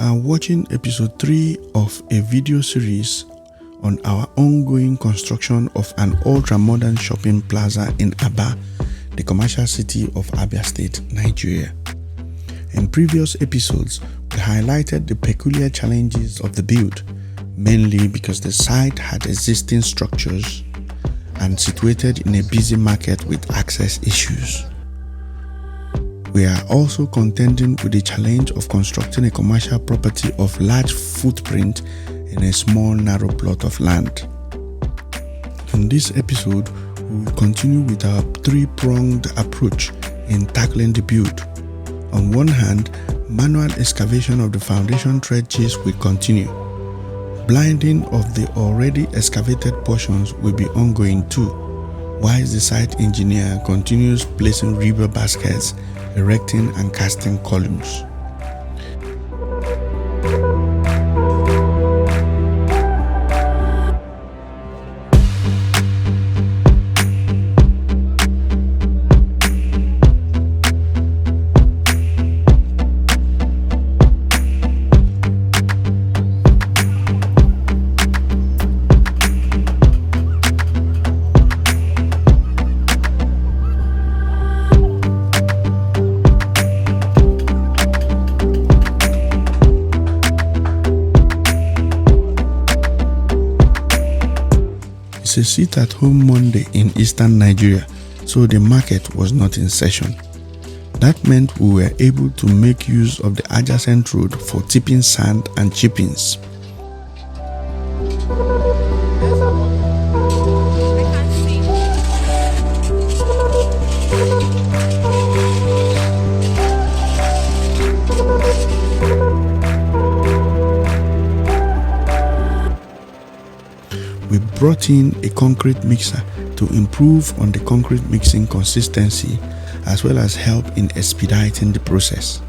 are watching episode 3 of a video series on our ongoing construction of an ultra-modern shopping plaza in Aba, the commercial city of Abia State, Nigeria. In previous episodes, we highlighted the peculiar challenges of the build, mainly because the site had existing structures and situated in a busy market with access issues. We are also contending with the challenge of constructing a commercial property of large footprint in a small narrow plot of land. In this episode, we will continue with our three-pronged approach in tackling the build. On one hand, manual excavation of the foundation trenches will continue. Blinding of the already excavated portions will be ongoing too, whilst the site engineer continues placing river baskets, erecting and casting columns. It's a sit-at-home Monday in eastern Nigeria, so the market was not in session. That meant we were able to make use of the adjacent road for tipping sand and chippings. We brought in a concrete mixer to improve on the concrete mixing consistency as well as help in expediting the process.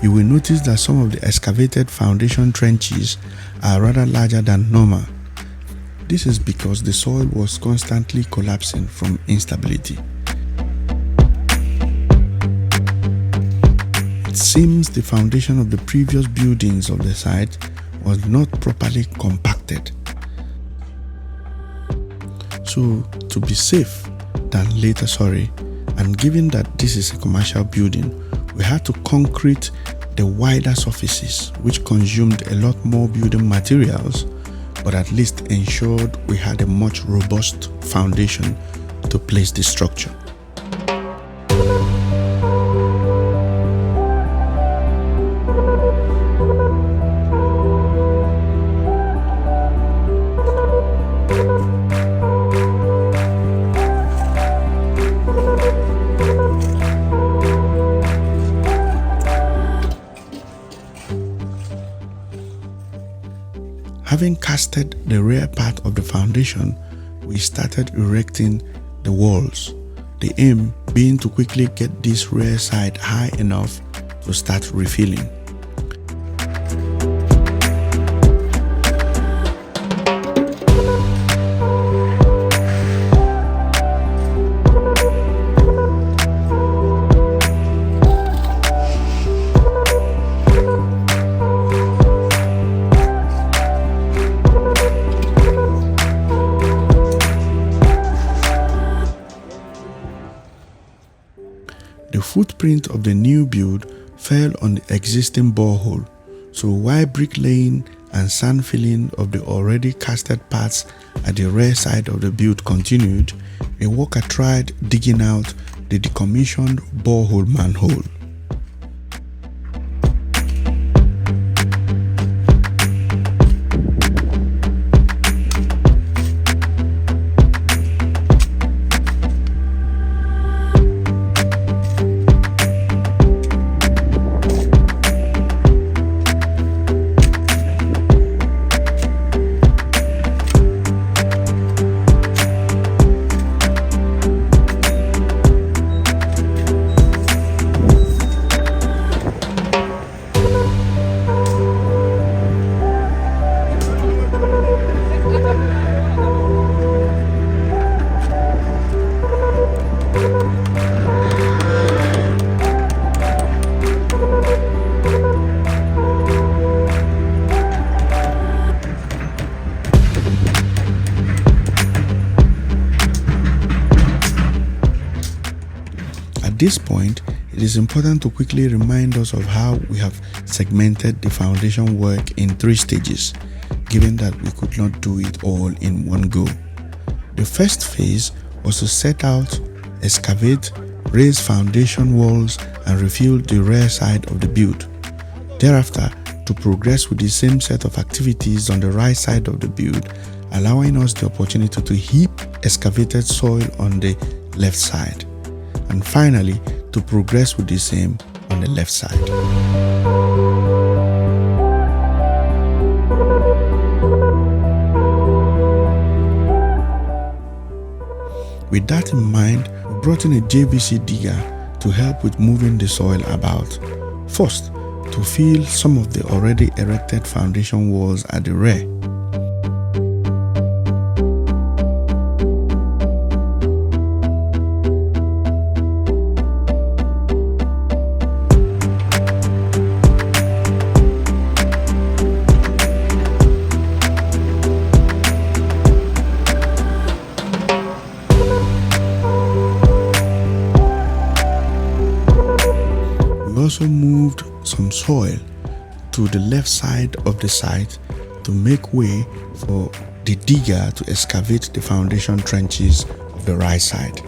You will notice that some of the excavated foundation trenches are rather larger than normal. This is because the soil was constantly collapsing from instability. It seems the foundation of the previous buildings of the site was not properly compacted. So, to be safe than later sorry, and given that this is a commercial building, we had to concrete the wider surfaces, which consumed a lot more building materials, but at least ensured we had a much robust foundation to place the structure. Having casted the rear part of the foundation, we started erecting the walls. The aim being to quickly get this rear side high enough to start refilling. The footprint of the new build fell on the existing borehole, so while bricklaying and sand filling of the already casted parts at the rear side of the build continued, a worker tried digging out the decommissioned borehole manhole. At this point, it is important to quickly remind us of how we have segmented the foundation work in 3 stages, given that we could not do it all in one go. The first phase was to set out, excavate, raise foundation walls and refill the rear side of the build. Thereafter, to progress with the same set of activities on the right side of the build, allowing us the opportunity to heap excavated soil on the left side. And finally, to progress with the same on the left side. With that in mind, we brought in a JVC digger to help with moving the soil about. First, to fill some of the already erected foundation walls at the rear. We also moved some soil to the left side of the site to make way for the digger to excavate the foundation trenches of the right side.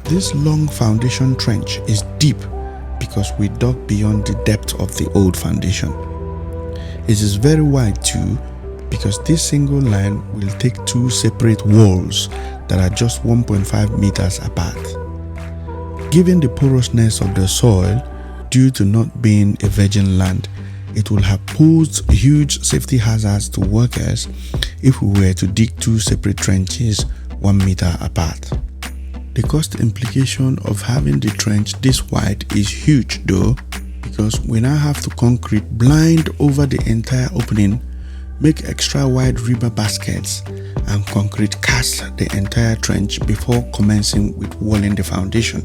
This long foundation trench is deep because we dug beyond the depth of the old foundation. It is very wide too because this single line will take 2 separate walls that are just 1.5 meters apart. Given the porousness of the soil due to not being a virgin land, it will have posed huge safety hazards to workers if we were to dig 2 separate trenches 1 meter apart. The cost implication of having the trench this wide is huge though, because we now have to concrete blind over the entire opening, make extra wide rebar baskets, and concrete cast the entire trench before commencing with walling the foundation.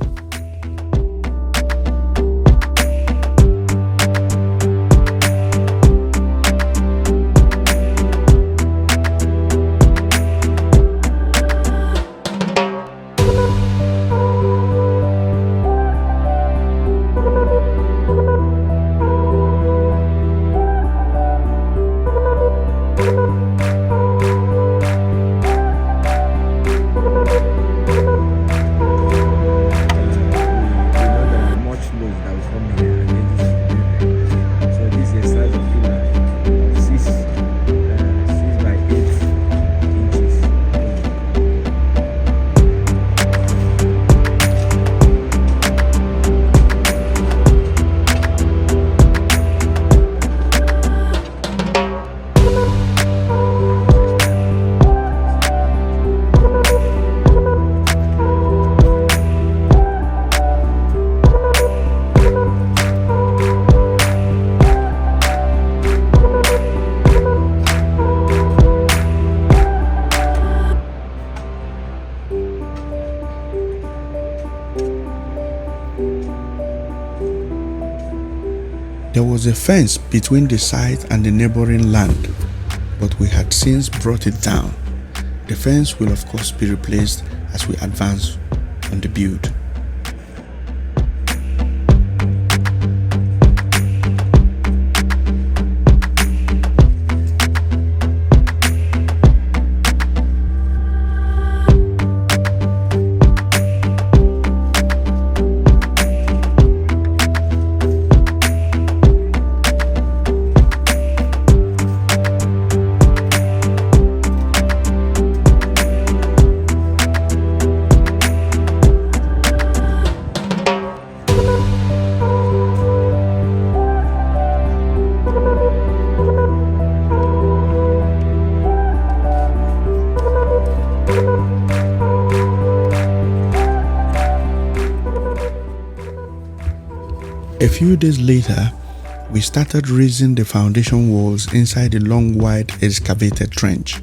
There was a fence between the site and the neighboring land, but we had since brought it down. The fence will of course be replaced as we advance on the build. A few days later, we started raising the foundation walls inside the long, wide excavated trench.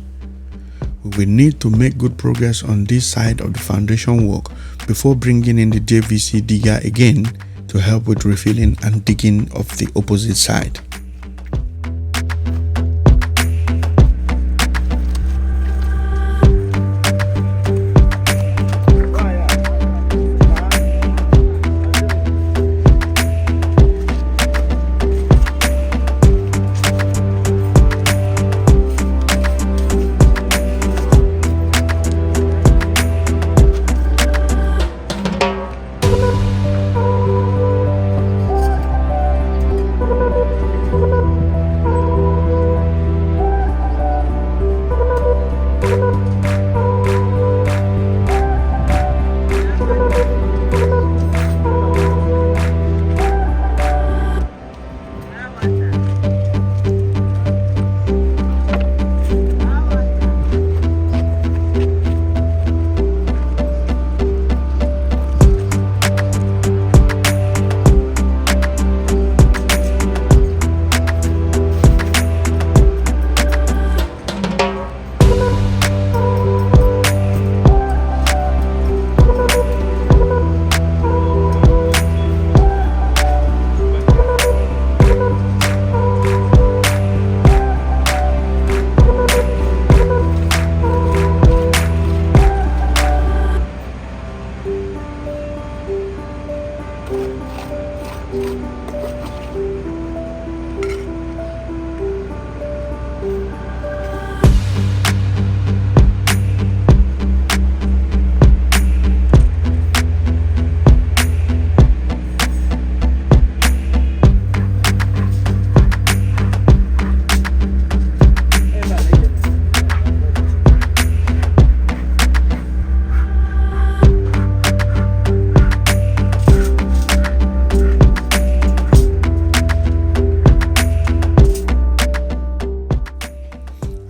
We will need to make good progress on this side of the foundation work before bringing in the JVC digger again to help with refilling and digging of the opposite side.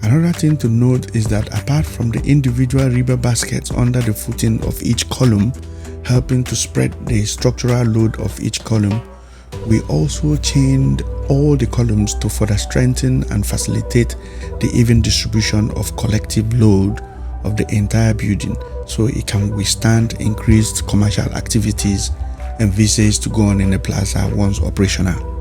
Another thing to note is that apart from the individual rebar baskets under the footing of each column, helping to spread the structural load of each column, we also chained all the columns to further strengthen and facilitate the even distribution of collective load of the entire building so it can withstand increased commercial activities envisaged to go on in the plaza once operational.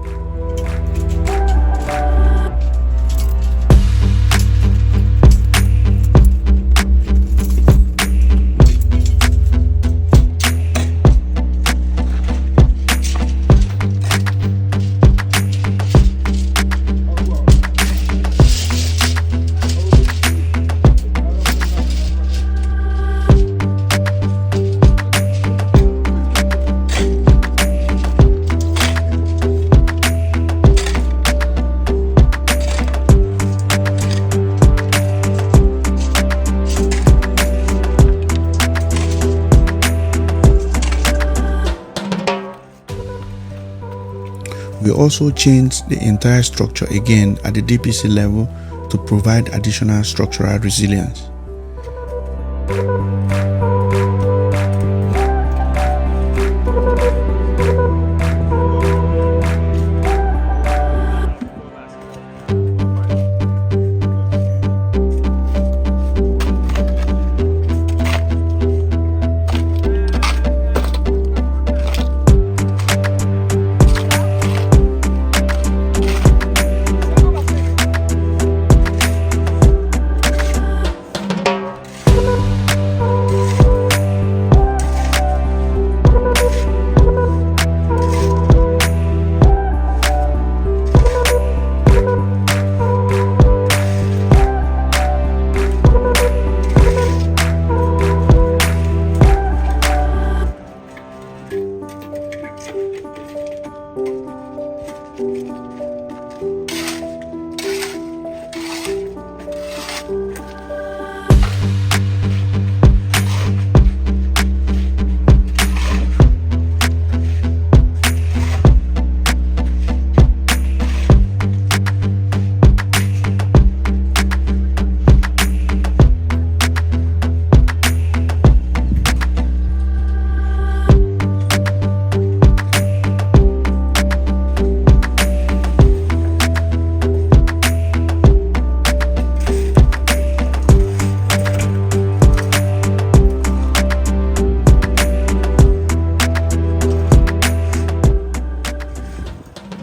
We also changed the entire structure again at the DPC level to provide additional structural resilience.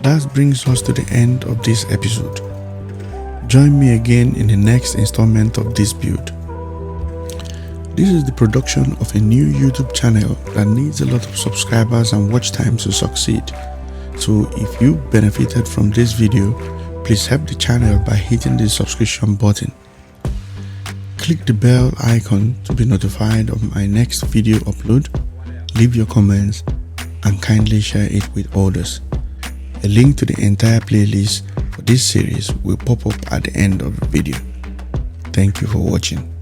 That brings us to the end of this episode. Join me again in the next installment of this build. This is the production of a new YouTube channel that needs a lot of subscribers and watch time to succeed. So if you benefited from this video, please help the channel by hitting the subscription button. Click the bell icon to be notified of my next video upload, leave your comments, and kindly share it with others. A link to the entire playlist for this series will pop up at the end of the video. Thank you for watching.